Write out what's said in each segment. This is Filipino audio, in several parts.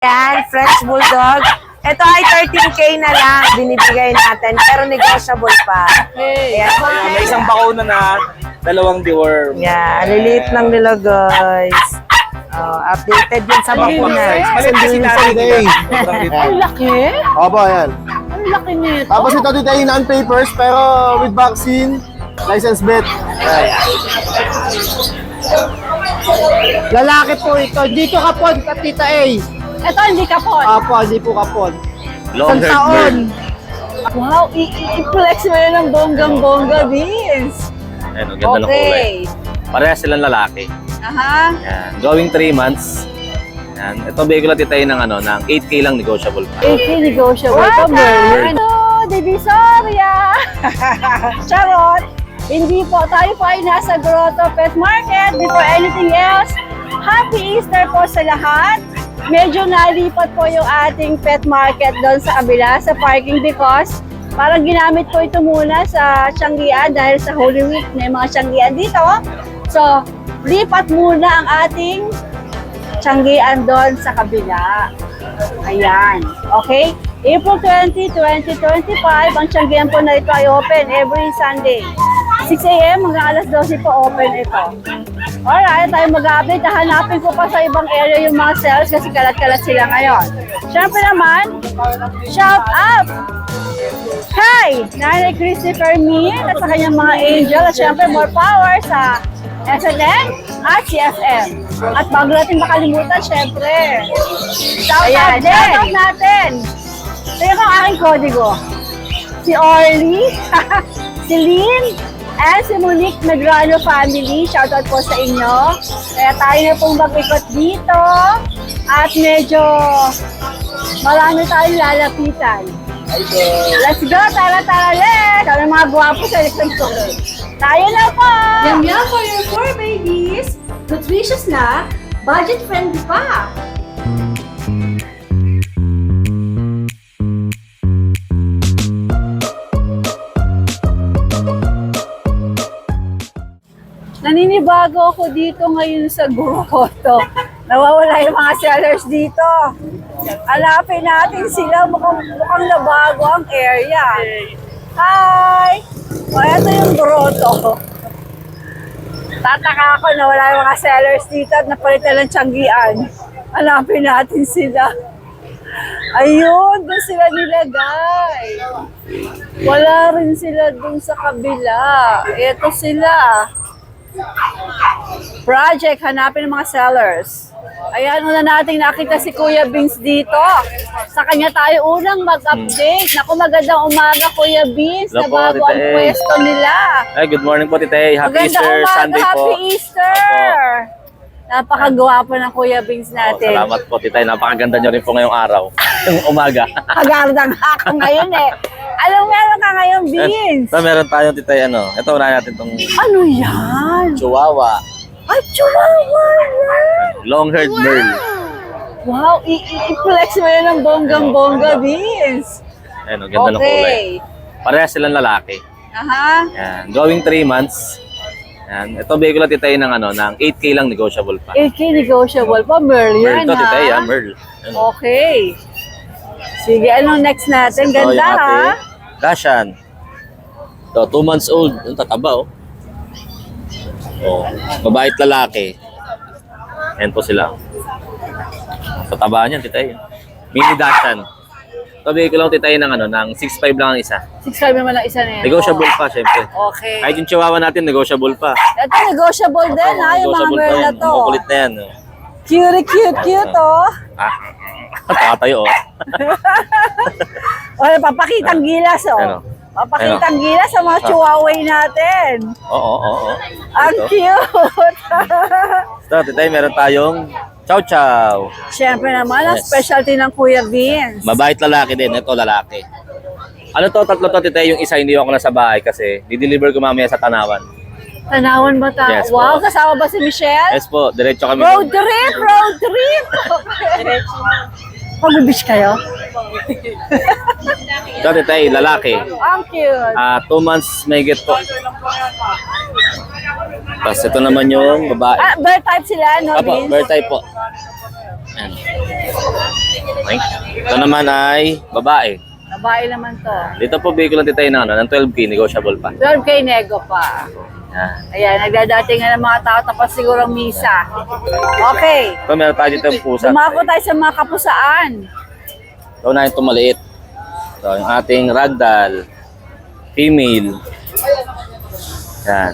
Yan, French Bulldog. Ito ay 13K na lang binibigay natin, pero negotiable pa. Hey. Ayan. May isang bakuna na, dalawang deworm. Yeah, liliit lang nila guys. Updated yun sa bakuna. Malit kasi natin Today. Ang laki. Opo, ayan. Ang laki nito. Tapos ito dito ay non-papers pero with vaccine, license bet. Lalaki po ito. Dito kapon, Tita A. Ito hindi kapon. Opo, hindi po kapon. Long Isang haired taon. bird. Wow, i-flex mo yun ng bonggang-bongga, Vince. Ayan, ang ganda ng kulay. Okay. Parehas silang lalaki. Aha. Yan. Going 3 months. Yan. Ito bigla titayin ng ng 8K lang negotiable pa. 80 negotiable pa, Merlin. Hello, Divisoria! Charot! Hindi po, tayo po ay nasa Grotto Pet Market. Before anything else, Happy Easter po sa lahat. Medyo nalipat po yung ating pet market doon sa kabila, sa parking because parang ginamit po ito muna sa Tianggian dahil sa Holy Week may mga Tianggian dito. So, lipat muna ang ating Tianggian doon sa kabila. Ayan. Okay? April 20, 2025, ang Tianggian po na ito ay open every Sunday. 6 a.m. hanggang alas 12 po open ito. Alright, tayo mag-update. Hanapin ko pa sa ibang area yung mga sales kasi kalat-kalat sila ngayon. Siyempre naman, shout out! Hi! Nanay Christopher Min at sa kanyang mga angel at siyempre more power sa SNN at CFM. At bago natin makalimutan, siyempre, shout out natin! Ito yung aking kodigo. Si Orly, si Lynn, and si Monique Medrano family, shoutout po sa inyo. Kaya tayo na pong mag-ikot dito at medyo marami tayong lalapitan. Let's go! Tara, let's! Kami mga gwapo sa likod ko. Tayo na po! Yum yum for your 4 babies! Nutritious na, budget-friendly pa! Naninibago ako dito ngayon sa Grotto. Nawawala yung mga sellers dito. Hanapin natin sila. Mukhang nabago ang area. Hi! O, ito yung Grotto. Tataka ako na wala yung mga sellers dito at napalitan ng Tianggian. Hanapin natin sila. Ayun, doon sila nilagay. Wala rin sila doon sa kabila. Ito sila. Project, hanapin ng mga sellers. Ayan, una nating nakita si Kuya Vince dito. Sa kanya tayo unang mag-update. Naku, magandang umaga, Kuya Vince. Hello po, Nabago Tita ang A. pwesto nila. Ay, good morning po, Tita A. Happy Magandang Easter umaga, Sunday po. Happy Easter! Napakagwapo ng Kuya Vince natin. Salamat po, Tita A. Napakaganda nyo rin po ngayong araw. Yung umaga. Pagardang ako ngayon eh. Anong meron ka ngayon, Vince? Ito, meron tayong Tita A. Ito, unahin natin itong Ano yan? Chihuahua. Ay, chihuahua yan! Long-haired Merl. Wow, i-flex mo yun ng bonggang-bongga, Vince. Ayan, ang ganda ng kulay. Parehas silang lalaki. Aha. Yan. Going 3 months. Yan. Ito bigla titayin ng 8K lang negotiable pa. 8K negotiable pa, Merl Merl yan, to, Tita A. ha? Merl. Yan. Okay. Sige, anong next natin? Ito, Ganda, yung ha? ate, Dashan. Ito, 2 months old. Ang tataba, oh. Oh, babae at lalaki. Ayan po sila. Tataba niyan, Tita A. Mini Dashan. Ito bigla lang titayin ng 6'5 lang ang isa. 6'5 naman ang isa na yan. Negotiable pa, syempre. Okay. Kahit yung chihuahua natin, negotiable pa. Ito, negotiable din, ha? Yung mga Negotiable pa Merl na yan. to. Makukulit na yan. Oh. Cute, oh. Ah, takatayo, oh. O, papakitang gilas, oh. Ano? Papakitang gilas sa mga chihuahua natin. Oo. Ang Ito. cute. Ito, Tita A, meron tayong Chow Chow. Siyempre naman, ang Yes. specialty ng Kuya Vince. Mabait lalaki din. Ito, lalaki. Ano to? Tatlo to, Tita A. Yung isa hindi ako nasa bahay kasi di-deliver ko mamaya sa Tanawan. Tanawan ba ta? Yes, Wow, po. kasama ba si Michelle? Yes po, diretso kami. Road trip! Road trip! Mag-beach kayo? Ito, Tita A, lalaki. Ang cute. 2 months may get po. Tapos ito naman yung babae. Bird type sila, no, Apo, Vince? bird type po. Ayan. Ito naman ay babae. Babae naman to. Dito po bigay ko lang titay na ng 12K, negotiable pa. 12K nego pa. Yan. Ayan, nagdadating nga ng mga tao tapos siguro ang misa. Okay. Ito meron tayo dito yung pusa. Dumako tayo sa mga kapusaan. Ito na ito maliit. Ito yung ating ragdoll. Female. Yan.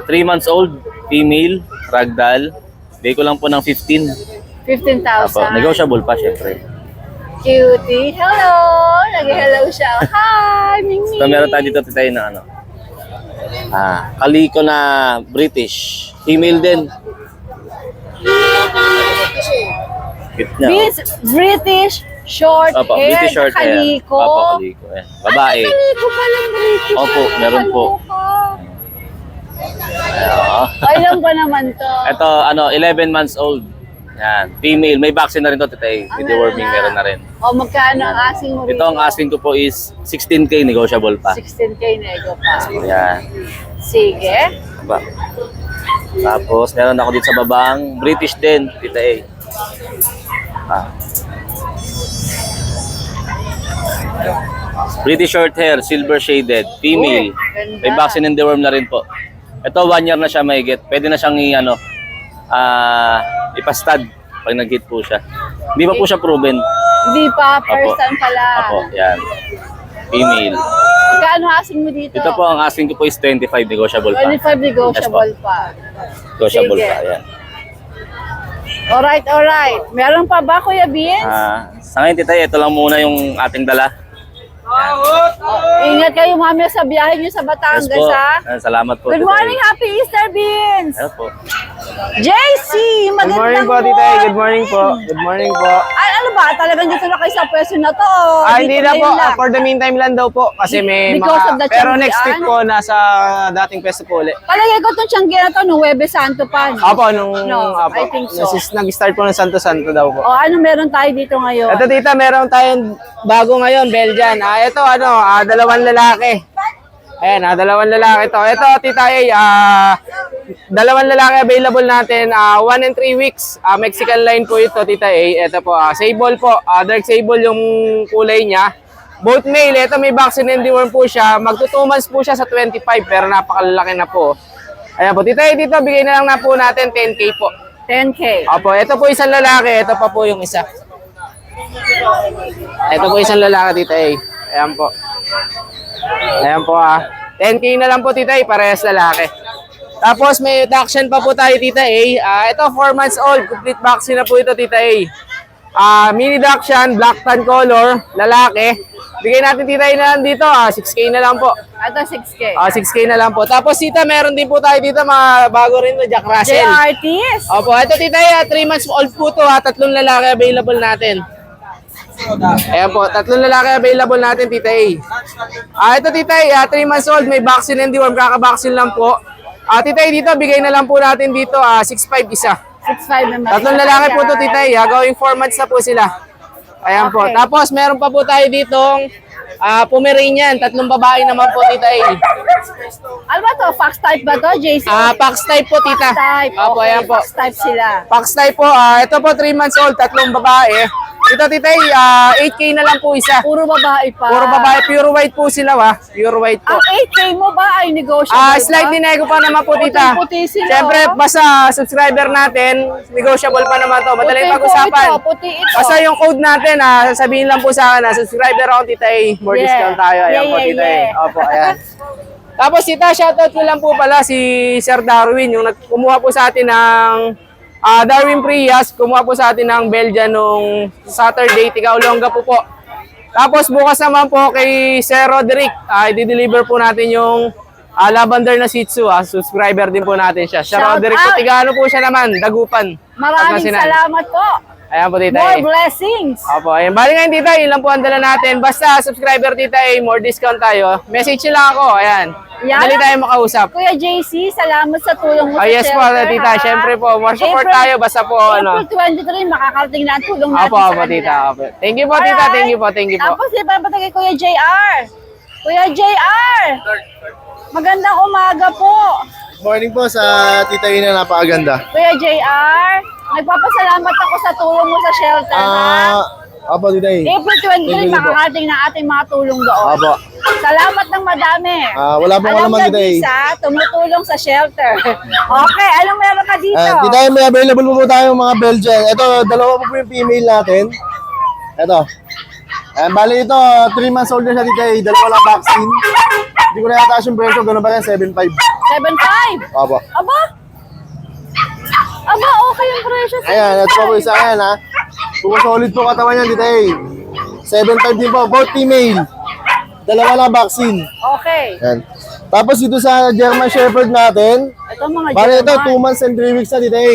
3 months old, female, ragdoll. Bigay ko lang po ng 15. 15,000. Apo, negotiable pa syempre. Cutie. Hello! Nag-hello siya. Hi, Mingming. Ito meron tayo dito tayo na ano. Kaliko na British. Female din. Cute niya. This British short Opo, hair. British short hair. Kaliko. Opo, kaliko. Ayan. Babae. Kaliko palang British. Opo, meron po. Ay, ilan ba naman to? Ito, 11 months old. Yan. Female. May vaccine na rin to, titay. With deworming, meron na rin. O, magkano ang asing mo Ito ang asking ko po is 16K, negotiable pa. 16K nego pa. Yan. Sige. Aba. Tapos, meron ako dito sa babang British din, tita A. British short hair, silver shaded, female. Ganda. May vaccine and deworm na rin po. Ito, 1 year na siya may get. Pwede na siyang ipastad pag nag-hit po siya. Hindi pa po siya proven. Hindi pa, first Apo. time pala. Apo, yan. Female. Magkano asing mo dito? Ito po ang asking ko po is 25, negotiable pa. 25 negotiable pa. Negotiable Sige. pa, yan. Alright, alright. Meron pa ba, Kuya Beans? Sa ngayon, tita, ito lang muna yung ating dala. Ingat kayo mamaya sa biyahe niyo sa Batangas, Yes po. ha? Salamat po. Good Tita A. morning, Happy Easter, Beans! Hello po. JC, Good magandang morning po, Tita A. Good morning po. Good morning po. Ay, ano ba? Talagang dito na kayo sa pwesto na to? o Hindi dito na po. ngayon lang? For the meantime lang daw po. Kasi may Because of the Pero Changian? next week po, nasa dating pwesto po ulit. Palagay ko itong tiyanggi na to, no Webe Santo pa. No? Opo, I think so. Nag-start po ng Santo-Santo daw po. O, ano meron tayo dito ngayon? Ito tita, meron tayong bago ngayon, Belgian. Ito dalawang lalaki. Ayan, dalawang lalaki to. Ito tita dalawang lalaki available natin, 1 and 3 weeks. Mexican line po ito tita A. Ito po, sable po. Dark sable yung kulay niya. Both male, ito may vaccine and deworm po siya. Magto 2 months po siya sa 25 pero napakalaki na po. Ayan po, tita A, dito bigay na lang na po natin 10K po. 10K. Opo, ito po isang lalaki, ito pa po yung isa. Ito po isang lalaki, tita A. Ayan po. Ayan po 10K na lang po, tita A, parehas lalaki. Tapos may adoption pa po tayo, tita A. Ito 4 months old, complete vaccine na po ito, tita A. Mini adoption, black tan color, lalaki. Bigay natin, tita A, na lang dito, 6K na lang po. Ito 6K. 6K na lang po. Tapos tita, meron din po tayo dito mga bago rin, Jack Russell. JRTs. Opo, ito tita, 3 months old po to, 3 lalaki available natin. Ayan po, 3 lalaki available natin, tita A. Ito tita A, 3 months old, may vaccine and deworm, kaka-vaccine lang po. Tita A, dito, bigay na lang po natin dito, 6'5 isa. 6'5 naman. 3 lalaki po to, tita A, going 4 months na po sila. Ayan po, Okay. tapos meron pa po tayo ditong Pomeranian, 3 babae naman po, tita A. Ano ba to? Fox type ba to, JC? Pax type po, tita. Type. Opo, Okay, ayan po. Fox type sila. Pax type po, ito po 3 months old, 3 babae. Ito tita, 8K na lang po isa. Puro babae pa. Puro babae, pure white po sila pure white po. Ang 8K mo ba ay negotiable Slightly nego pa naman po tita. Puting-puti sila, Siyempre, oh. basta subscriber natin, negotiable pa naman to. Madaling Puti po pag-usapan. ito, puti ito. Basta yung code natin, sasabihin lang po sa akin, subscriber ako tita A, more Yeah. discount tayo. Ayan Yeah, po yeah, tita A. yeah. Opo, ayan. Tapos tita, shoutout ko lang po pala si Sir Darwin, yung kumuha po sa atin ng Darwin Prias, kumuha po sa atin ng Belgian nung Saturday, Tigaolonga po po. Tapos bukas naman po kay Sir Roderick, i-deliver po natin yung lavender na Shih Tzu. Subscriber din po natin siya. Sir Shout Roderick po, out. Tigano po siya naman, Dagupan. Maraming Pagkasinan. salamat po. Ayan po tita More A. blessings. Opo, ayun. Bali ngayon tita, yun lang po ang dala natin. Basta subscriber tita A, more discount tayo. Message nyo lang ako, ayan. Yan. Dali tayo makausap. Kuya JC, salamat sa tulong mo sa Yes po, shelter, tita. ha? Siyempre po, more support April- tayo. Basta po, April 23, makakarating na ang tulong natin Opo, sa opo, kanila. tita. Opo. Thank you po, tita. Alright. Thank you po, thank you po. Tapos, iba pa kay Kuya JR. Kuya JR! Magandang umaga po. Morning po sa Tita Ina, napakaganda. Kuya JR, Nagpapasalamat ako sa tulong mo sa shelter, ha? Apo, Tita A. April 23, Thank you po. makakarating na ating mga tulong doon. Apo. Salamat ng madami. Wala po Alam naman, na, Tita A. Disa, tumutulong sa shelter. Okay, anong meron ka dito? Tita A, may available po tayong mga Belgian. Ito, dalawa po yung female natin. Ito. Bali ito, 3 months old na siya, Tita A. Dalawa lang vaccine. Hindi ko na yataas yung presyo, gano'n pa rin, 7.5. 7.5. Apo. Aba? Aba, okay yung presyo sa Ayan, ito po isa, ayan ha. Kung solid po katawan yan, Tita A. 7.5 din po, both female. Dalawa lang vaccine. Okay. Ayan. Tapos dito sa German Shepherd natin, Ito mga bali ito, German. 2 months and 3 weeks na, Tita A.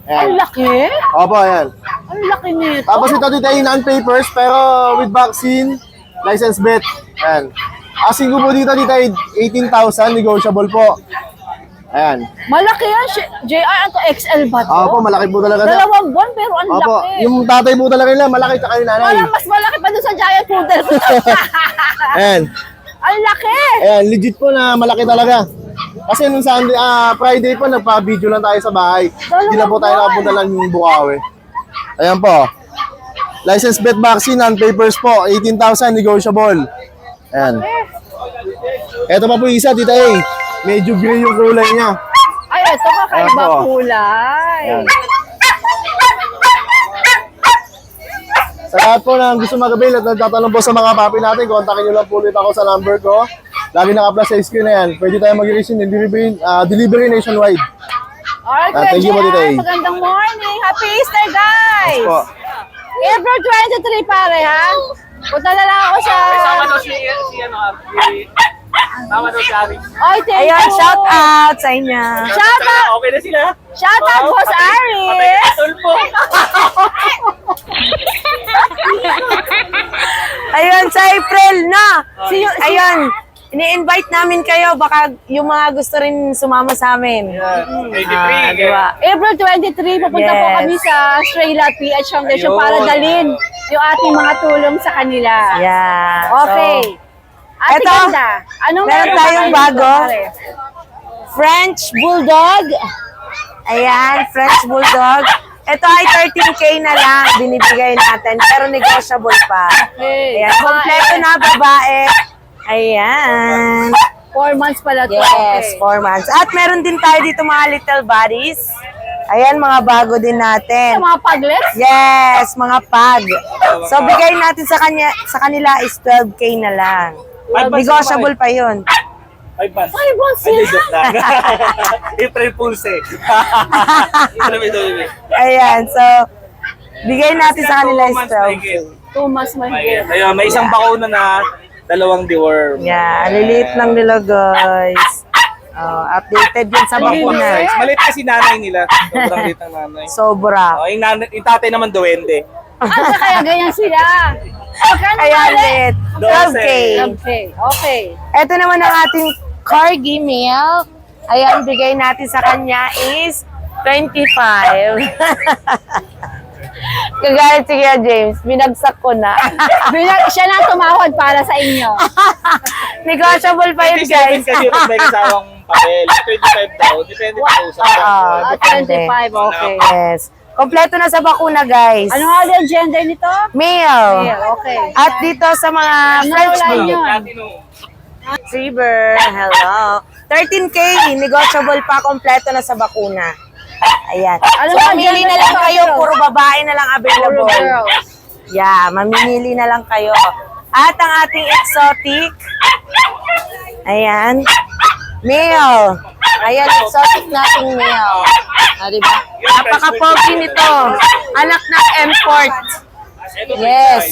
Ayan. Ang laki. Opo, ayan. Ang laki nito. Tapos ito, Tita A, non-papers, pero with vaccine, license bet. Ayan. Asking ko po dito, Tita A, 18,000, negotiable po. Ayan. Malaki yan. JR, ito XL ba to? Opo, malaki po talaga siya. Dalawang buwan pero ang Opo, laki. yung tatay po talaga nila, malaki tsaka yung nanay. Parang mas malaki pa doon sa giant poodle. Ayan. Ang laki. Ayan, legit po na malaki talaga. Kasi nung Sunday, Friday po, nagpa-video lang tayo sa bahay. Hindi na po tayo nakapunta lang yung Bukawi. Ayan po. License bet vaccine, non-papers po, 18,000, negotiable. Ayan. Ito pa po yung isa, Tita A. Medyo gray yung kulay niya. Ay, ito kakaiba Ayan po. kulay. Ayan. Sa lahat po na gusto mag-avail at nagtatanong po sa mga papi natin, kontakin nyo lang po ulit ako sa number ko. Lagi naka-plus sa screen na yan. Pwede tayo mag-receive ng delivery nationwide. Alright, Thank you po, Tita A. magandang morning. Happy Easter, guys! Po. April 23, pare, ha? Punta na lang ako sa... Tama daw si Ari. Oy, thank Ayan, you. shout out sa inyo. Shout out! Okay na sila. Shout out, Boss Ari! Tulpo. Ayun, sa April na. Ayun, ini-invite namin kayo. Baka yung mga gusto rin sumama sa amin. Di ba? April 23, pupunta po Yes. kami sa Strela PH Foundation Ayun. para dalhin yung ating mga tulong sa kanila. Yeah. Okay. Ate Eto, Ganda, anong meron pa tayong kayo bago. dito, pare? French Bulldog. Ayan, French Bulldog. Ito ay 13K na lang binibigay natin, pero negotiable pa. Okay. Ayan, kompleto na babae. Ayan. 4 months pala to. Yes, Okay. 4 months. At meron din tayo dito mga little bodies. Ayan, mga bago din natin. Yung mga paglets? Yes, mga pag. So, bigay natin sa kanila is 12K na lang. Negotiable pa yun. 5 months. 5 months Ay, sila. joke lang. April Fools eh. Ayan, so, bigay natin sa kanila is 12. 2 months mahigit. Ayun, may isang bakuna na 2 deworm. Yeah, liliit lang nila, guys. Oh, updated yun sa bakuna. Maliit kasi nanay nila. Sobrang liit ng nanay. Sobra. Yung tatay naman duwende. Asa kaya ganyan sila? Magkano Kaya pare? lit. 12K. Okay, okay. Ito naman ang ating corgi milk. Ayan, bigay natin sa kanya is 25. Kagalit si Kuya James, binagsak ko na. Siya na tumawad para sa inyo. Negotiable pa yun, 27 guys. kasi yung may kasawang papel. 25 daw. Depende pa po sa Oo. 25, okay. Yes. Kompleto na sa bakuna, guys. Ano nga yung gender nito? Male. Male, okay. At dito sa mga Ano French wala milk. yun? Retriever, hello. 13K, negotiable pa, kompleto na sa bakuna. Ayan. Ano So, ba, mamili gender na lang nito, kayo, girls? puro babae na lang Puro available. girls. Yeah, mamimili na lang kayo. At ang ating exotic, ayan, male. Ayan, exotic nating male. Diba? Napaka-pogi nito. Anak ng import. Yes.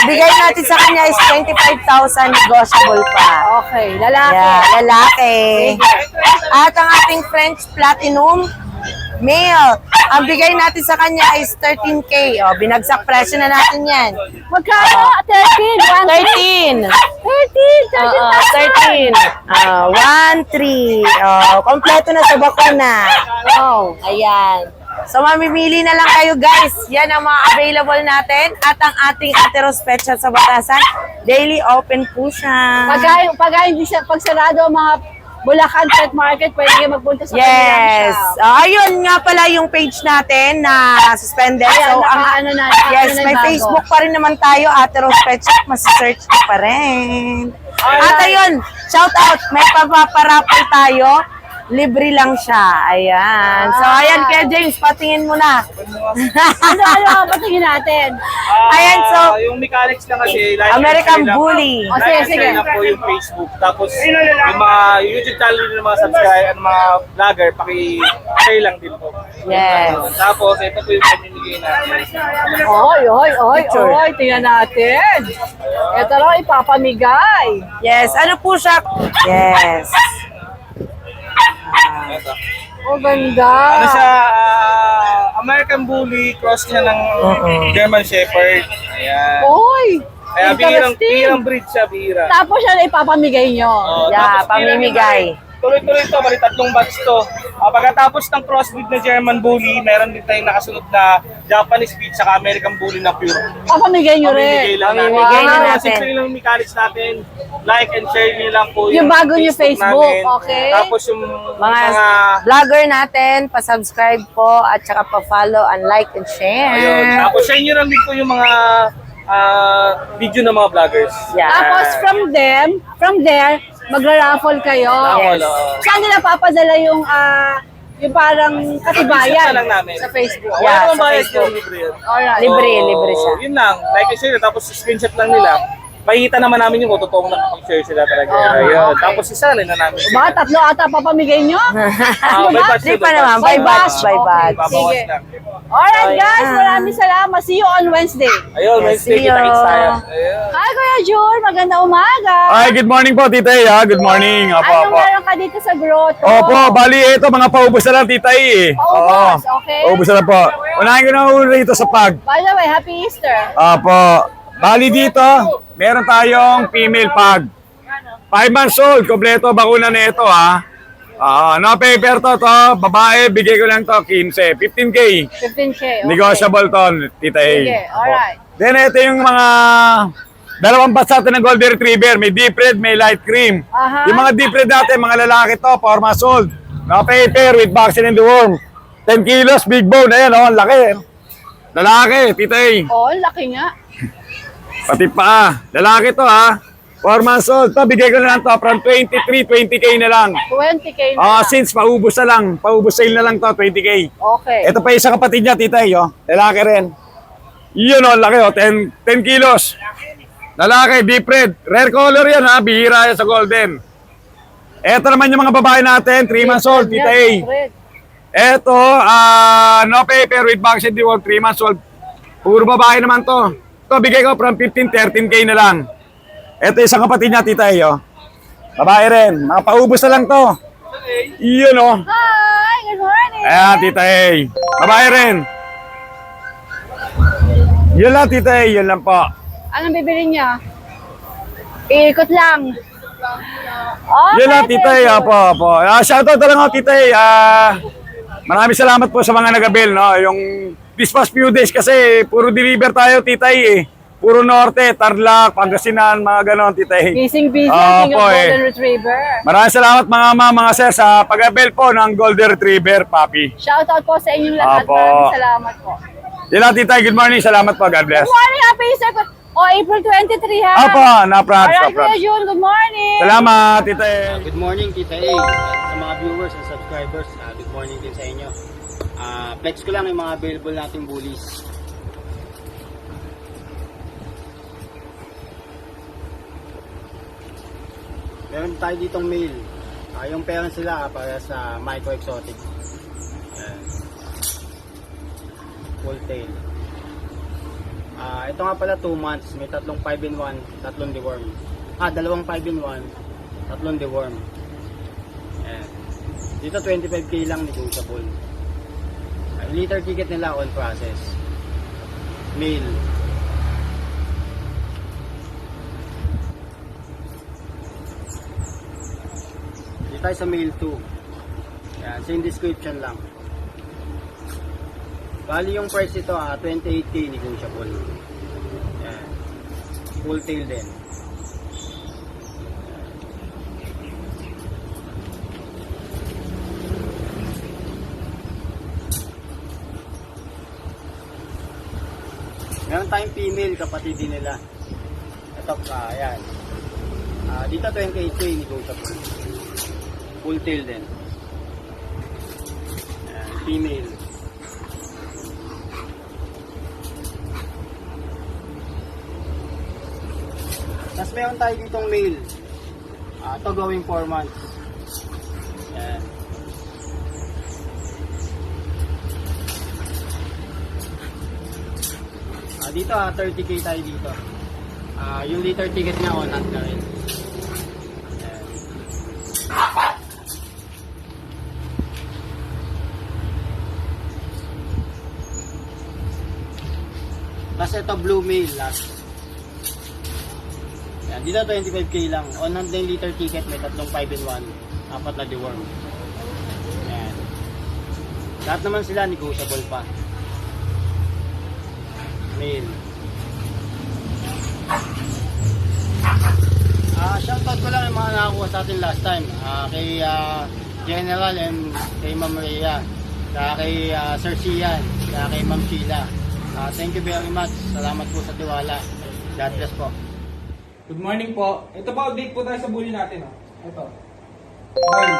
Bigay natin sa kanya is 25,000, negotiable pa. Okay, lalaki. Yeah, lalaki. At ang ating French Platinum, male. Ang bigay natin sa kanya is 13K. O, binagsak presyo na natin yan. Magkano? 13, 1, 13. 13, 13. 1, 3. Kompleto na sa bakuna. Wow. Ayan. So, mamimili na lang kayo, guys. Yan ang mga available natin. At ang ating Ateros Pet Shop sa Batasan, daily open po siya. Pag hindi siya, pag sarado ang mga Bulacan Pet Market, pwede kayo magpunta sa kanilang Yes. shop. Ayun nga pala yung page natin na suspended. Ayan, So, naka-ano na, yes, ano na may bago. Facebook pa rin naman tayo, Ate Rose Pet Shop. Mas-search nyo pa rin. At ayun, shout out. May papaparapal tayo. Libre lang siya. Ayan. So, ayan, Kuya James, patingin mo na. Ano, patingin natin. Ayan, so, yung mechanics lang kasi, like American Bully. O, sige, sige. lang po yung Facebook. Tapos, yung mga YouTube channel ng mga subscribe, mga vlogger, paki-share lang din po. Yes. Tapos, ito po yung pamimigay natin. Oy, tingnan natin. Ito raw, ipapamigay. Yes. Ano po siya? Yes. Ito. Oh, ganda. Ano siya, American Bully, cross niya ng German Shepherd. Ayan. Oy, Kaya bihirang breed siya, bihira. Tapos siya na ipapamigay nyo. Oh, Yeah, tapos pamimigay. Tuloy-tuloy to, bali tatlong batch to. Pagkatapos ng crossbreed na German Bully, meron din tayong nakasunod na Japanese Spitz saka American Bully na pure. Papamigay nyo Pamimigay rin. lang natin. Pamimigay na natin. Simple lang yung mechanics natin. Like and share nyo lang po Yung bago nyo Facebook, namin. okay. Tapos yung Mga vlogger natin, pa-subscribe po at saka pa-follow and like and ayun. share. Tapos share nyo lang din po yung mga video ng mga vloggers. Yeah. Tapos from there, magra-raffle kayo. Raffle, Yes. oo. Saan nila papadala yung parang katibayan Sa lang namin. sa Facebook? Yeah, Wala sa namang bayad Facebook. yun, libre yun. Alright. Libre siya. Yun lang. Like and share. Tapos screenshot lang nila. Makikita naman namin yung kung totoong nakapag-share sila talaga. Ayun. okay. Tapos isa rin na namin. Ba, tatlo ata papamigay nyo? By batch Di to, pa naman, by batch, by Okay. batch. Babawas Sige. lang. Alright So, guys, yeah. maraming salamat. See you on Wednesday. Ayun, Yes, Wednesday see you. kita-kits tayo. Ayun. Hi Kuya Jun, magandang umaga. Ay, good morning po, Tita E, ha? Good morning. Opo, Anong opo. meron ka dito sa grotto? Opo, bali, ito, mga paubos na lang, Tita E. Paubos, okay. Paubos na lang po. Unahin ko na una dito sa pag. By the way, Happy Easter. Opo. Bali dito, meron tayong female pag. 5 months old, kompleto, bakuna na ito, ha? No paper to, babae, bigay ko lang to, 15, 15K. 15K, okay. Negotiable to, Tita E. Sige, alright. Then, ito yung mga dalawang batch natin ng Golden Retriever. May deep red, may light cream. Aha. Yung mga deep red natin, mga lalaki to, 4 months old. No paper with vaccine and deworm. 10 kilos, big bone. Ayan, oh, ang laki. Lalaki, Tita E. Oh, laki nga. Pati pa. Lalaki to, ha. 4 months old. To, bigay ko na lang to. From 23, 20K na lang. 20K na. Since paubos na lang. Paubos sale na lang to, 20K. Okay. Ito pa isang kapatid niya, Tita E, oh. Lalaki rin. Yun, oh, laki, oh. 10 kilos. Lalaki, deep red. Rare color yan, ha. Bihira yan sa golden. Ito naman yung mga babae natin, 3 months old, Tita E. Ito, no paper with vaccine deworm, 3 months old. Puro babae naman to. Ito, bigay ko from 15, 13K na lang. Ito isang kapatid niya, Tita E, oh. Babae rin. Mga paubos na lang to. Yun, oh. Hi, good morning. Ayan, Tita E. Babae rin. Yun lang, Tita E. Yun lang po. Anong bibili niya? Iikot lang. Okay, Yun lang, Tita E. thank you. Opo. Shoutout na lang ako, Tita E. Maraming salamat po sa mga nag-avail, no? Yung this past few days kasi puro deliver tayo, Tita E. Puro Norte, Tarlac, Pangasinan, mga ganon, Tita E. Busy ang King of Opo, Golden Retriever. Maraming salamat mga sir sa pag-avail po ng Golden Retriever, Papi. Shoutout po sa inyong lahat. Opo. Maraming salamat po. Yun lang, Tita E. Good morning. Salamat po. God bless. Good morning, Happy Easter. April 23 ha. Opo, na-proud. Alright, Kuya Jun, good morning. Salamat, Tita E. Good morning, Tita A. Sa mga viewers and subscribers, good morning din sa inyo. Flex ko lang yung mga available nating bullies. Meron tayo ditong male. Yung parents sila para sa micro exotic. Full tail. Ito nga pala 2 months. May tatlong 5-in-1, tatlong deworm. Dalawang 5-in-1, tatlong deworm. Ayan. Dito 25K lang negotiable. Liter ticket nila on process. Male. Dito tayo sa male 2. Ayan, same description lang. Bali yung price ito 28K negotiable. Ayan. Full tail din. Meron tayong female, kapatid din nila. Ito, ayan. Dito 28K, negotiable. Full tail din. Ayan, female. Tapos meron tayo ditong male. Ito going 4 months. Ayan. Dito 30K tayo dito. Yung liter ticket niya on hand na rin. Ayan. Tapos ito blue male last. Ayan, dito 25K lang. On hand na yung liter ticket, may tatlong 5-in-1. 4 na deworm. Ayan. Lahat naman sila negotiable pa. Male. Shoutout ko lang yung mga nakakuha sa atin last time. Kay General and kay Ma'am Rhea. Kay Sir Sian. Kay Ma'am Sheila. Thank you very much. Salamat po sa tiwala. God bless po. Good morning po. Ito po, update po tayo sa bully natin. Oh. Ito. Burn.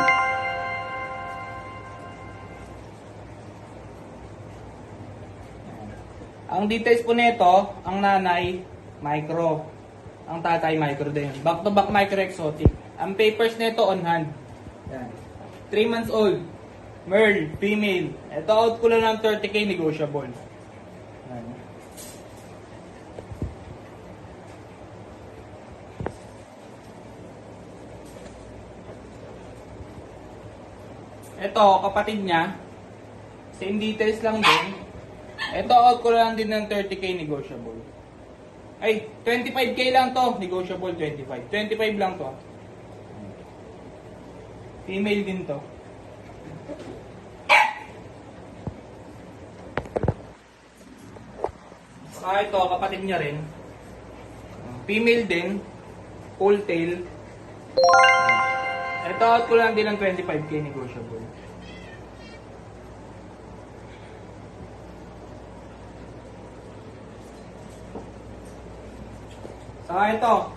Ang details po nito, ang nanay, micro. Ang tatay, micro din. Back-to-back micro exotic. Ang papers nito on hand. Yan. 3 months old. Merl, female. Ito out ko lang ng 30K negotiable. Yan. Ito, kapatid niya. Same details lang din. Ito, out ko lang din ng 30K negotiable. Ay, 25K lang to. Negotiable 25. 25 lang to. Female din to. Saka ito, kapatid niya rin. Female din. Full tail. Ito, out ko lang din ng 25K negotiable. Saka ito,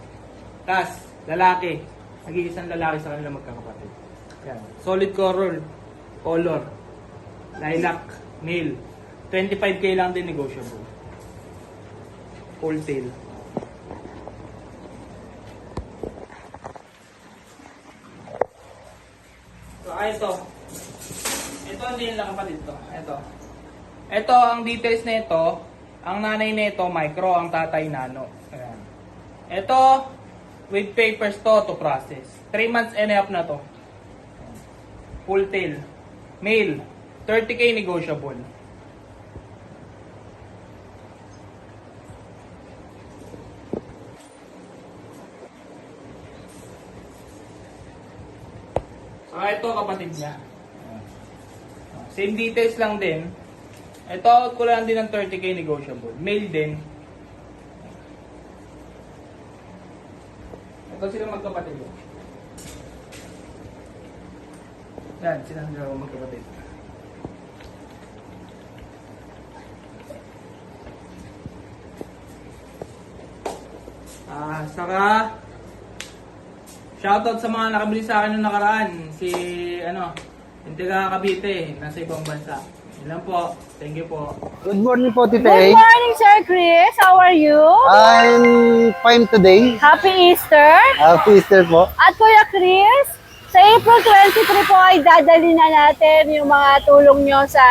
tas, lalaki. Nag-iisang lalaki sa kanila magkakapatid. Yan. Solid color, lilac, male. 25K lang din negotiable. Full tail. Saka ito. Ito hindi lang kapatid to. Ito. Ito, ang details na ito, ang nanay na ito, micro, ang tatay nano. Ayan. Ito, with papers to process. 3 months and a half na to. Full tail. Male. 30K negotiable. Saka ito kapatid niya. Same details lang din. Ito out ko lang din ng 30K negotiable. Male din. Ito sila magkapatid. Yan, sila magkapatid. Saka shoutout sa mga nakabili sa akin nung nakaraan. Si yung taga Cavite, nasa ibang bansa. Yun lang po. Thank you po. Good morning po, Tita Good A. morning, Sir Chris. How are you? I'm fine today. Happy Easter. Happy Easter po. At Kuya Chris, sa April 23 po ay dadali na natin yung mga tulong nyo sa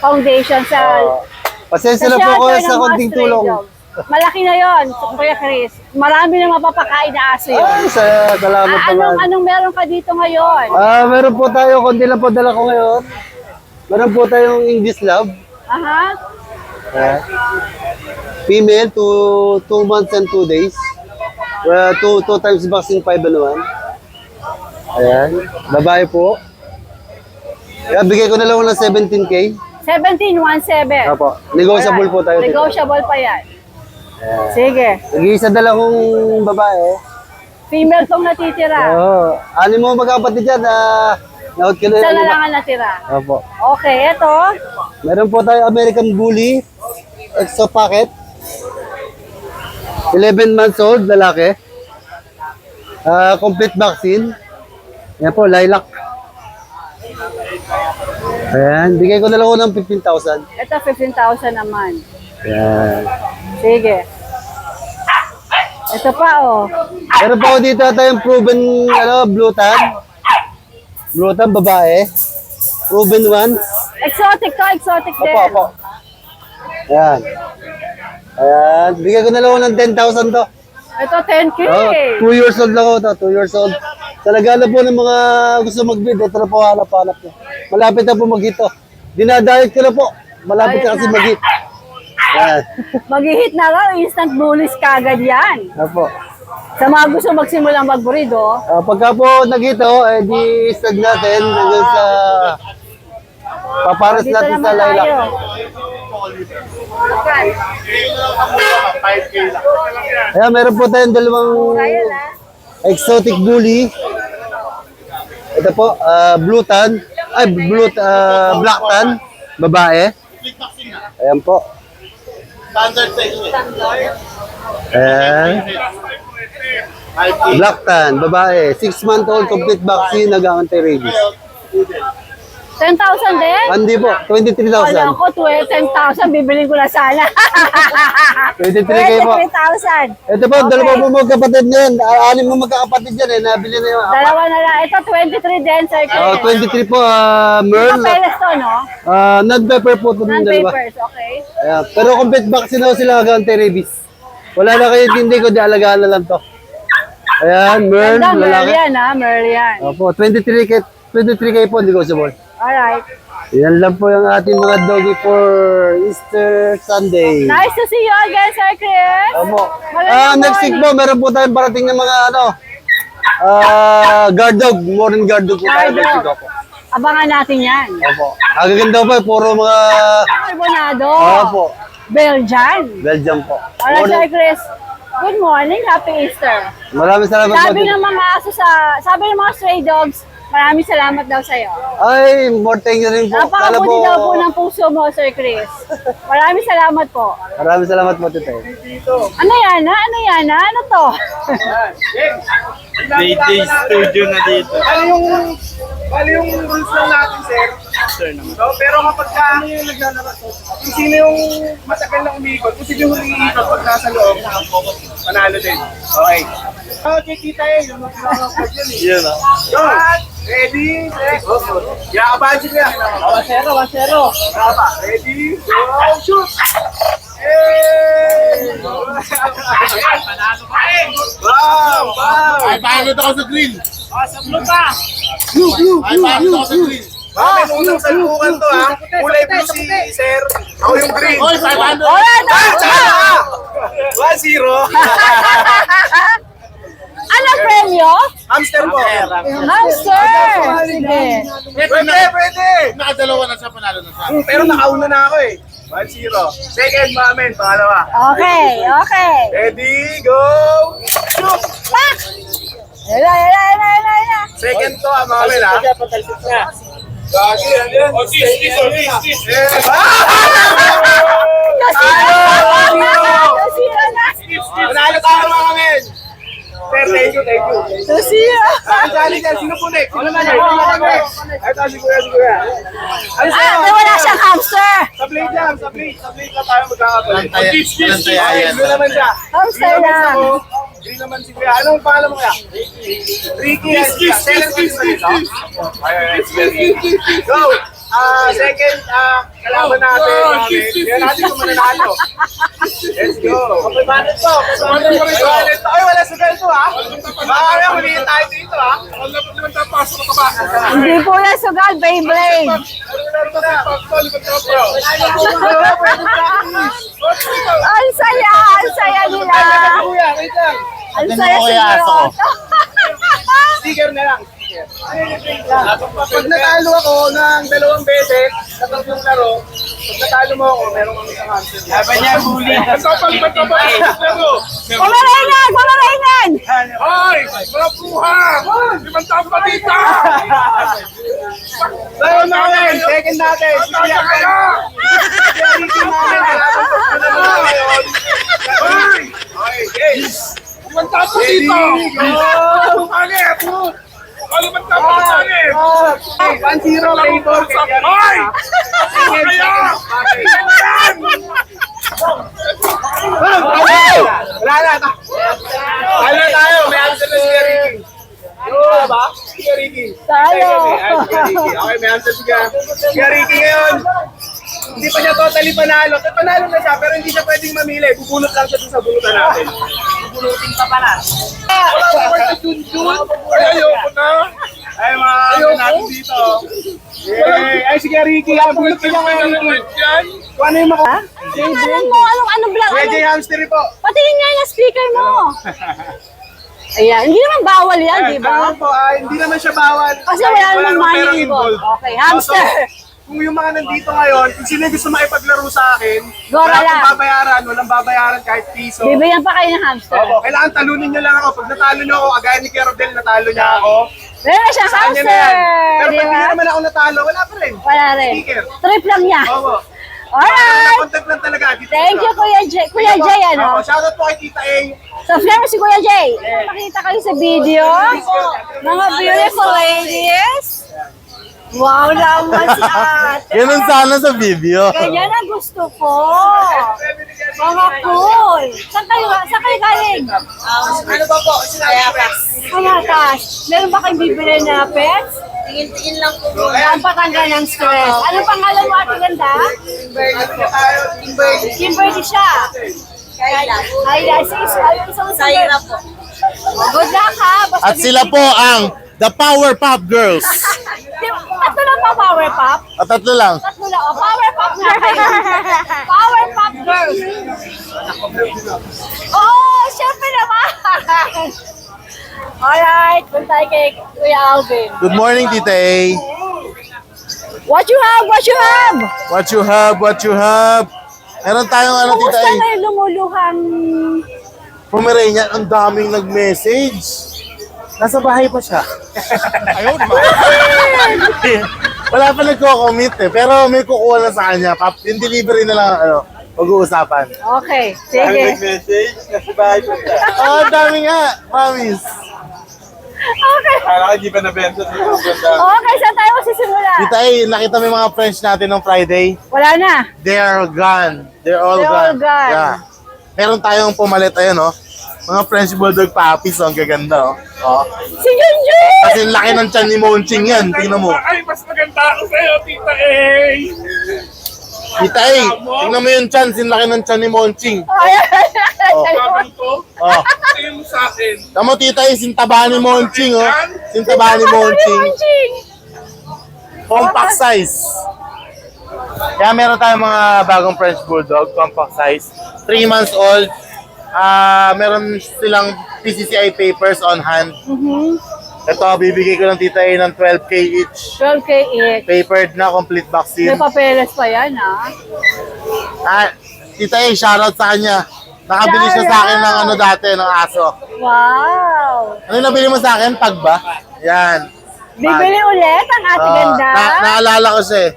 foundation, sa Pasensya na po ako shelter sa ng konting Stray tulong. Dogs. Malaki na yon, Kuya Chris. Marami na mapapakain na aso yun. Ay, salamat naman. Anong meron ka dito ngayon? Meron po tayo, konti lang po dala ko ngayon. Meron po tayong English Lab. Aha. Female to 2 months and 2 days. 2 times vaccine 5-in-1. Ayan. Babae po. Bigay ko na lang ng 17K. 1717. Apo. Negotiable po tayo. Negotiable pa yan. Sige. Nag-iisa dala kong babae. Female tong natitira. Oo. Ano mo magkapatid dyan? Naut ka na Isa na lang ang natira. Opo. Okay, eto. Meron po tayo American Bully. Extra packet. 11 months old, lalaki. Complete vaccine. Yan po, lilac. Ayan, bigay ko na lang ng 15,000. Ito, 15,000 naman. Ayan. Sige. Ito pa, oh. Meron pa ako dito tayong proven, blue tan. Blue tan, babae. Proven one. Exotic to, exotic din. Opo. Ayan. Ayan, bigay ko na lang ng 10,000 to. Ito, 10K. 2 years old lang ako to, 2 years old. Talaga na po ng mga gusto mag-bid, ito na po hanap-hanap ko. Malapit na po mag-hito. Dinadayat ko na po. Malapit na kasi mag-hit. Ayan. Mag-hit na lang, instant bullies kagad yan. Apo. Sa mga gusto magsimulang mag-breed, oh. Pagka po nag-hito, di stag natin hanggang sa paparas Dito natin sa naman lilac. tayo. Ayan, meron po tayong dalawang Ayan, ah. exotic bully. Ito po, blue tan. Ay, black tan. Babae. Ayan po. Ayan. Black tan, babae. 6-month-old, complete vaccine, nag-anti-rabies. 10,000 din? Hindi po, 23,000. Wala ko, 10,000, bibiling ko na sana. 23K po. 23,000. Ito po, dalawa po magkapatid niyan. Anim mo magkakapatid yan eh. Nabili na yung Dalawa na lang. Ito, 23 din, Sir Chris. 23 po, Merl. Papeles to, no? Non-paper po ito ng dalawa. Non-papers, okay. Ayan. Pero complete vaccine na sila hanggang anti-rabies. Wala na kayo hindi ko, di alagaan na lang to. Ayan, Merl, Ganda, Merl lalaki. yan, ha? Merl yan. Opo, 23K po, negotiable. Alright. Yan lang po yung ating mga doggy for Easter Sunday. Nice to see you again, Sir Chris. Opo. Magandang Next week po, meron po tayong parating ng mga guard dog, morning guard dog po tayo Guard next week. dog. Opo. Abangan natin yan. Opo. Agaganda po, puro mga Carbonado. Opo. Belgian. Belgium po. Alright, Sir Chris. Good morning. Happy Easter. Maraming salamat po. Sabi ng mga aso sabi ng mga stray dogs, maraming salamat daw sa'yo. Ay, more thank you rin po. Kala Napakabuti daw po ng puso mo, Sir Chris. Maraming salamat po. Maraming salamat po, Tite. Ano yan, ha? Ano yan, ha? Ano to? Day studio na dito. Bali yung rules lang natin, sir. So, pero kapag kung sino yung matagal na umikot, kung sino yung umiikot pag nasa loob, panalo din. Okay. Okay, kita yung pinaka-pag yun eh. Yun ah. Go! Ready? Yakabahan sila. 1-0. Ready? Go! Shoot! Hey! Panalo ka eh! Wow! Ay, pahalot ako sa green. Sa blue pa! Ay, pahalot ako sa green. May unang salpukan to ha. Kulay blue si sir. Ako yung green. Oy, 500. Alright, 1-0. ano premyo? Hamster po. Hamster! Sige. Pwede. Nakadalawa na siya, panalo na siya. Pero nakauna na ako eh. 1-0. Second, Mamen. Pangalawa. Okay. Ready, go! Shoot! Pak! Yala. Second to ha, Mamen ha. Gagi, ano yan? Nasira na. Manalo tayo mga Mamen. Sir, thank you. Nasira. Sali dyan, sino po next? Sino man ito, si Kuya. Ano sa'yo? Wala siyang hamster. Sa blade lang tayo magkakapalit. Lantayayan. Blue naman siya. Hamster lang. Green naman si Kuya. Anong pangalan mo kaya? Ricky. Go! Second, kalaban natin. Kaya natin kung mananalo. Let's go. Kapag-banet po. Ay, wala sugal ito ha. Baka kaya huliin tayo dito ha. Hindi po yan sugal, Beyblade. Ang saya nila. Ang saya siguro. Sticker na lang. Pag natalo ako ng 2 beses sa tatlong laro, pag natalo mo ako, meron kang isang hamster. Laban niya, bully. Pumaraingan! Hoy! Mga puha! 5,000 patita! Tayo na kami! Second natin! Kaya kaya! Kaya natin! Hoy! Okay, Tapos dito! Pangit! Ano ba tapos pangit? 1-0 labor. Ay! Kaya! Wala na. Ano tayo? May answer na si Ricky. Ano ba? Si Ricky. Tayo. Okay, may answer si Ricky ngayon. Hindi pa niya totally panalo. Panalo na siya, pero hindi siya pwedeng mamili. Bubulot lang siya dun sa bulutan natin. Bubulutin pa pala. Wala pa ba sa dun-dun? Ay, ayoko na. Ay, mga natin dito. Ay, sige Ricky. Bulot ka niya ngayon, Ricky. Ano yung mga... Pangalan mo, anong vlog? JJ Hamster po. Patingin nga yung speaker mo. Ayan, hindi naman bawal yan, di ba? Tama po, hindi naman siya bawal. Kasi wala namang money perang involved. Okay, hamster. Kung yung mga nandito ngayon, kung sino yung gusto makipaglaro sa akin, Gora wala lang. akong babayaran, walang babayaran kahit piso. Bibigyan pa kayo ng hamster. Opo, kailangan talunin nyo lang ako. Pag natalo nyo ako, agaya ni Kerodel, natalo niya ako. Meron na siyang Sa kanya hamster. na yan. Pero Di pag hindi ba? naman ako natalo, wala pa rin. Wala rin. Sticker. Trip lang niya. Opo. Alright. Contact lang talaga. Dito Thank you, Kuya Jay. Kuya Jay, ano? Opo, shoutout po kay Tita A. Subscribe mo si Kuya Jay. Makita kayo sa video. Mga beautiful ladies. Wow naman si ate. Ganun sana sa video. Ganyan ang gusto ko. Mga cool. Saan kayo galing? Ano ba po? Kamatas. Meron ba kayong bibili na pets? Tingin-tingin lang po. Ang patanggal ng stress. Anong pangalan mo, ate ganda? Kimberly siya. Kaya Ayla, isang Sayra po. Good luck ha. Basta At sila po ang The Powerpuff Girls. Tatlo lang pa Power Pop? At tatlo lang. Tatlo lang. Oh, Power Pop na kayo. Power Pop Girls. Oh, syempre naman. Alright, punta tayo kay Kuya Alvin. Good morning, Tita A. What you have? What you have? What you have? What you have? Meron tayong ano, Tita Kumusta A. na yung lumuluhang... Pomeranian, ang daming nag-message. Nasa bahay pa siya. Ayaw naman. Wala pa nagko-commit eh. Pero may kukuha na sa kanya. Yung delivery na lang, ano, pag-uusapan. Okay, sige. Message, nasa bahay po siya. Oo, dami nga. Promise. Okay. Kala ka di ba nabenta sa ganda? Okay, saan tayo magsisimula? Tita A, nakita mo yung mga friends natin nung Friday? Wala na. They're gone. They're all They're all gone. Yeah. Meron tayong pumalit, ayun, oh. Mga French Bulldog puppies, oh, ang gaganda, oh. Oh. Si Junjun! Kasi laki ng tiyan ni Monching yan, tingnan mo. Ay, mas maganda ako sa'yo, Tita A. Tita A, tingnan mo yung tiyan, sinlaki ng tiyan ni Monching. Oh. Sabi ko, Oh. tingin mo sa akin. Tama, Tita A, sintaba ni Monching, oh. Sintaba ni Monching. Compact size. Kaya meron tayong mga bagong French Bulldog, compact size. 3 months old. Meron silang PCCI papers on hand. Ito, bibigay ko ng Tita A ng 12K each. 12K each. Papered na, complete May vaccine. papeles pa yan, ha? Tita A, shoutout sa kanya. Nakabili siya sa akin ng ano dati, ng aso. Wow! Ano yung nabili mo sa akin? Pag ba? Yan. Bibili ulit ang ate ganda? Naalala ko siya eh.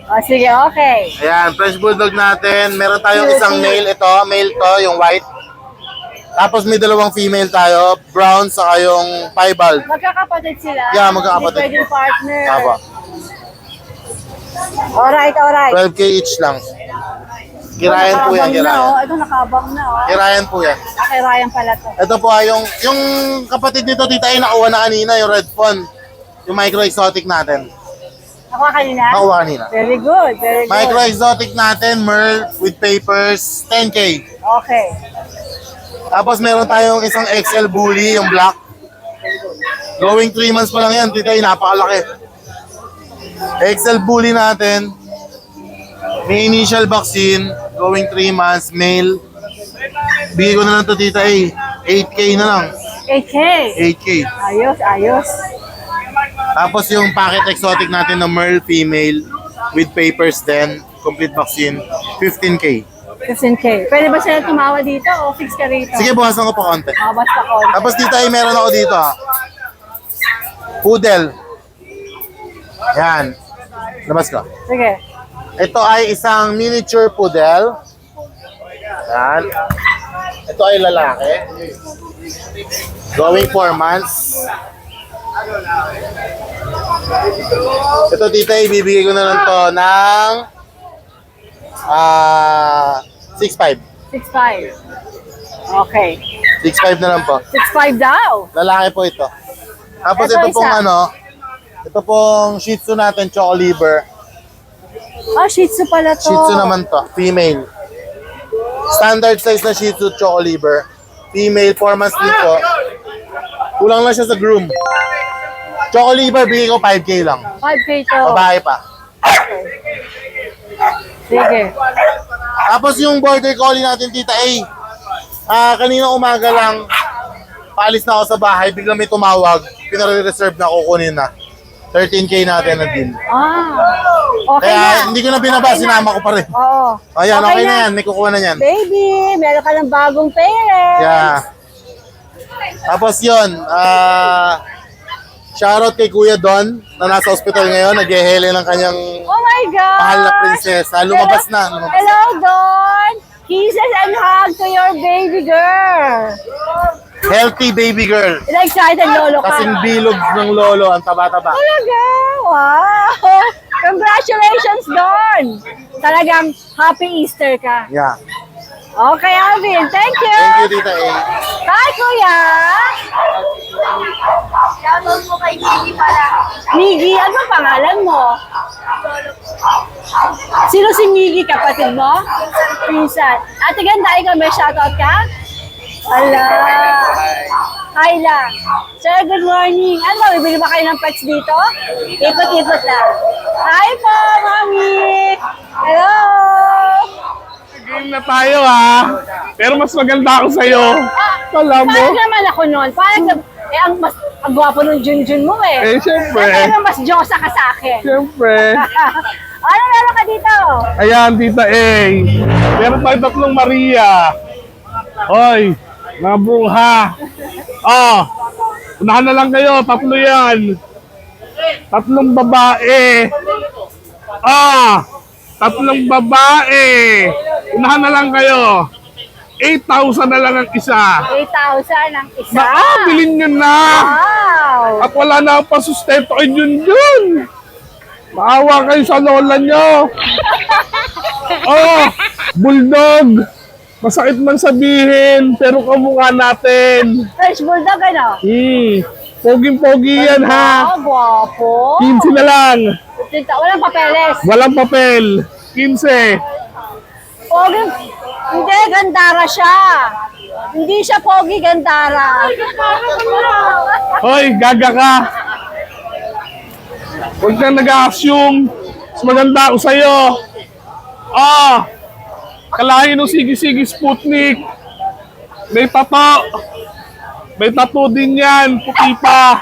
O, sige, okay. Ayan, French Bulldog natin. Meron tayong Cute. isang male. Ito, male to, yung white. Tapos may dalawang female tayo. Brown, saka yung piebald. Magkakapatid sila? Yeah, magkakapatid. Hindi pwedeng partner. Tama. Alright, alright. 12K each lang. Kirayan po yan, Nakabang na, kirayan. oh. Ito nakabang na, oh. Kirayan po yan. Okay, Ryan pala to. Ito po yung kapatid nito, Tita A, nakuha na kanina, yung red fawn. Yung micro exotic natin. Nakuha kanina? Nakuha kanina. Very good, very good. Micro exotic natin, Merl with papers, 10K. Okay. Tapos meron tayong isang XL bully, yung black. Going 3 months pa lang yan, Tita A, napakalaki. XL bully natin. May initial vaccine, going 3 months, male. Bigay ko na lang to, Tita A. 8K na lang. 8K. 8K. Ayos, ayos. Tapos yung packet exotic natin na Merl female with papers then, complete vaccine, 15K. 15K. Pwede ba sila tumawa dito o fix ka rito? Sige, bukasan ko pa konti. Basta ko. Tapos Tita A, meron ako dito, ha. Poodle. Yan. Labas ko. Sige. Ito ay isang miniature poodle. Yan. Ito ay lalaki. Going 4 months. Ito tita, ibibigay ko na lang to ng 6.5. 6'5". Okay. 6.5 na lang po. 6'5 daw. Lalaki po ito. Tapos Ito ito pong isa. ito pong Shih Tzu natin, Choco Liver. Ah, Shih Tzu pala to. Shih Tzu naman to, female. Standard size na Shih Tzu Choco Liver. Female, 4 months din po. Kulang lang siya sa groom. Choco Liver, bigay ko 5K lang. 5K to. Babae pa. Sige. Tapos yung border collie natin, Tita A. Kanina umaga lang, paalis na ako sa bahay, biglang may tumawag. Pinare-reserve na, kukunin na. 13K natin na deal. Okay Kaya na. hindi ko na binaba, sinama ko pa rin. Oo. Ayan, okay na yan, may kukuha na yan. Baby, meron ka ng bagong parents. Yeah. Tapos yun, shoutout kay Kuya Don na nasa hospital ngayon, nag-ehele ng kanyang Oh my God. mahal na prinsesa. Lumabas na. Lumabas. Hello, Don. Kisses and hug to your baby girl. Healthy baby girl. Excited, lolo ka. Kasing bilog ng lolo, ang taba-taba. Talaga? Wow. Congratulations, Don. Talagang happy Easter ka. Yeah. Okay, Alvin. Thank you. Thank you, Tita A. Bye, Kuya. Shoutout mo kay Gigi pala. Miggy, ano pangalan mo? Sino si Miggy, kapatid mo? Pinsan. Ate Ganda, ikaw may shoutout ka? Wala. Hi lang. Sir, good morning. Ano ba, bibili ba kayo ng pets dito? Ikot-ikot lang. Hi po, Mami. Hello. Game na tayo ha. Pero mas maganda ako sa'yo. Alam mo? Parang naman ako noon. Parang, ang gwapo ng Junjun mo eh. Eh, syempre. Kaya mas Diyosa ka sa akin. Siyempre. Ano meron ka dito? Ayan, Tita A. Meron tayo tatlong Maria. Hoy, mga bruha. Unahan na lang kayo. Tatlo yan. Tatlong babae. Tatlong babae. Unahan na lang kayo. 8,000 na lang ang isa. 8,000 ang isa. Bilhin nyo na. Wow! At wala na akong pasustento kay Junjun. Maawa kayo sa lola nyo. Bulldog. Masakit man sabihin, pero kamukha natin. French Bulldog, ano? Poging-pogi yan ha. Gwapo. 15 na lang. Walang papeles. Walang papel. 15. Pogi. Hindi, gandara siya. Hindi siya pogi, gandara. Hoy, gaga ka. Huwag kang nag-assume. Mas maganda ako sa'yo. Kalahin ng Sigi-Sigi Sputnik. May tato. May tato din yan. Puti pa.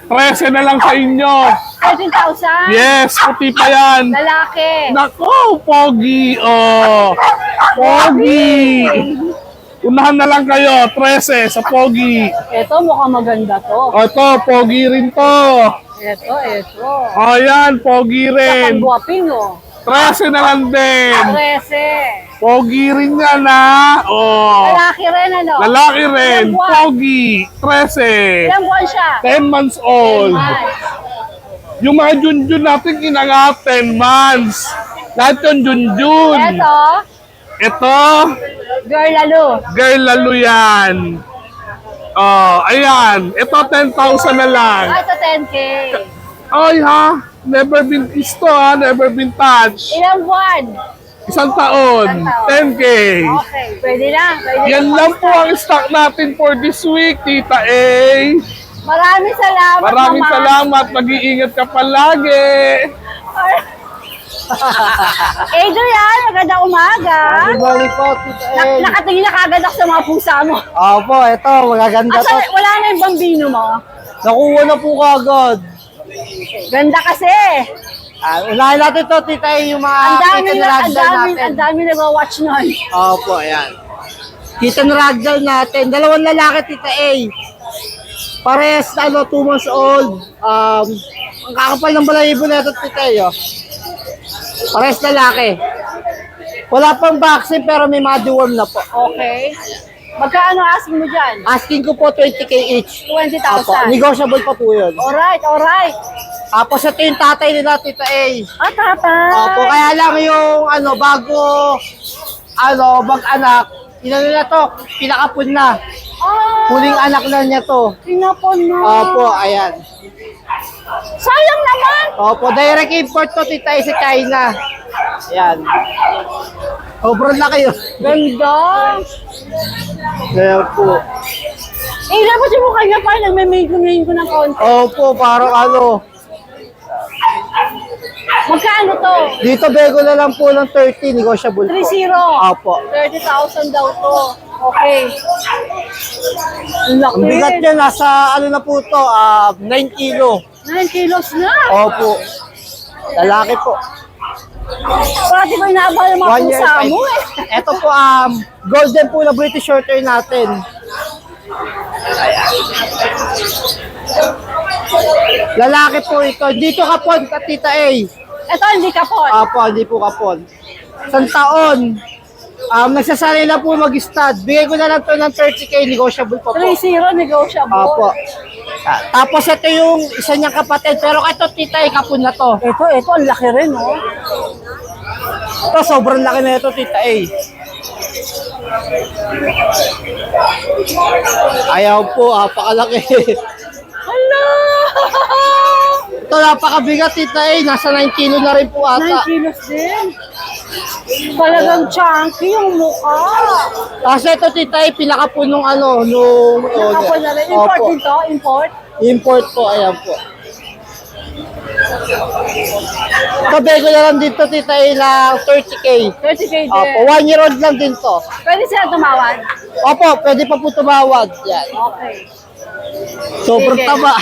13 na lang sa inyo. 13,000? Yes, puti pa yan. Lalaki. Nako, pogi. Pogi. Unahan na lang kayo. 13 sa pogi. Ito, mukhang maganda to. Ito, pogi rin to. Ito. Yan, pogi rin. Kapag-guwaping, oh. 13 na lang din. 13. Pogi rin yan, ha? Lalaki rin, ano? Lalaki rin. Ilang buwan? Pogi. 13. Ilang buwan siya? 10 months old. 10 months. Yung mga Junjun natin, inangat 10 months. Lahat yung Junjun. Ito, Girl lalo. girl lalo yan. Ayan. Ito, 10,000 na lang. Ito 10K. Ay, ha? Never been kissed to, ha? Never been touched. Ilang buwan? 1 taon. 10K. Okay, pwede na. Yan lang po ang stock natin for this week, Tita A. Maraming salamat, Maraming Mama. salamat. Mag-iingat ka palagi. Adrian, magandang umaga. Good morning po, Tita A. Nakatingin na kagad ako sa mga pusa mo. Opo, ito, magaganda to. Wala na yung bambino mo. Nakuha na po kagad. Ganda kasi. Unahin natin to, Tita A, yung mga kitten ragdoll natin. Ang dami nag-watch nun. Opo, ayan. Kitten ragdoll natin. Dalawang lalaki, Tita A. Pares, 2 months old. Ang kakapal ng balahibo na ito, Tita A. Pares lalaki. Wala pang vaccine pero may mga deworm na po. Okay. Magkano asking mo dyan? Asking ko po 20k each. 20,000. Opo, negotiable pa po yun. Alright, alright. Tapos ito yung tatay nila, Tita A. Ah, tatay. Opo, kaya lang yung bago mag-anak, inano na to, pinakapun na. Ah, Huling anak na niya to. pinapon na. Opo, ayan. Sayang naman. Opo, direct import to, Tita A, sa China. Ayan. Sobrang laki yun. Ganda. Kaya po. Dapat yung mukha niya parang nagme-make ko ng konti. Opo, parang Magkano to? Dito bego na lang po ng 30, negotiable po. 3-0. Opo. 30,000 daw to. Okay. Ang laki. Ang bigat niya, nasa na po to, 9 kilo. 9 kilos na. Opo. Lalaki po. Parati ko inaabal ng mga 1 year pusa five. mo eh. Ito po, golden po na British Shorthair natin. Lalaki po ito. Dito kapon, Tita A. Ito hindi kapon. Opo, hindi po kapon. Isang taon. Nagsasanay na po mag-stud. Bigay ko na lang to ng 30k, negotiable po po. 3-0 negotiable. Opo. Tapos ito yung isa niyang kapatid. Pero ito, Tita A, kapon na to. Ito, ang laki rin, oh. Ito, sobrang laki na ito, Tita A. Ayaw po, pakalaki. Hala! Ito, napakabigat, Tita A. Nasa 9 kilo na rin po 9 ata. kilos din. Talagang chunky yung mukha. Kasi ito, Tita A, pinakapon nung Nakapon na rin. Import Opo. din to? Import? Import po, ayan po. Ito, bego na lang dito, Tita A, lang 30k. 30k din. Opo, 1 year old lang din to. Pwede sila tumawad? Opo, pwede pa po tumawad. Yan. Okay. Sobrang Sige. taba.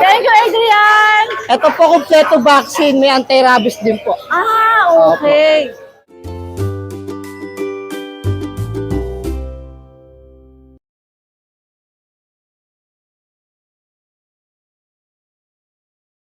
Thank you, Adrian! Ito po, kompleto vaccine. May anti-rabies din po. Ah, okay.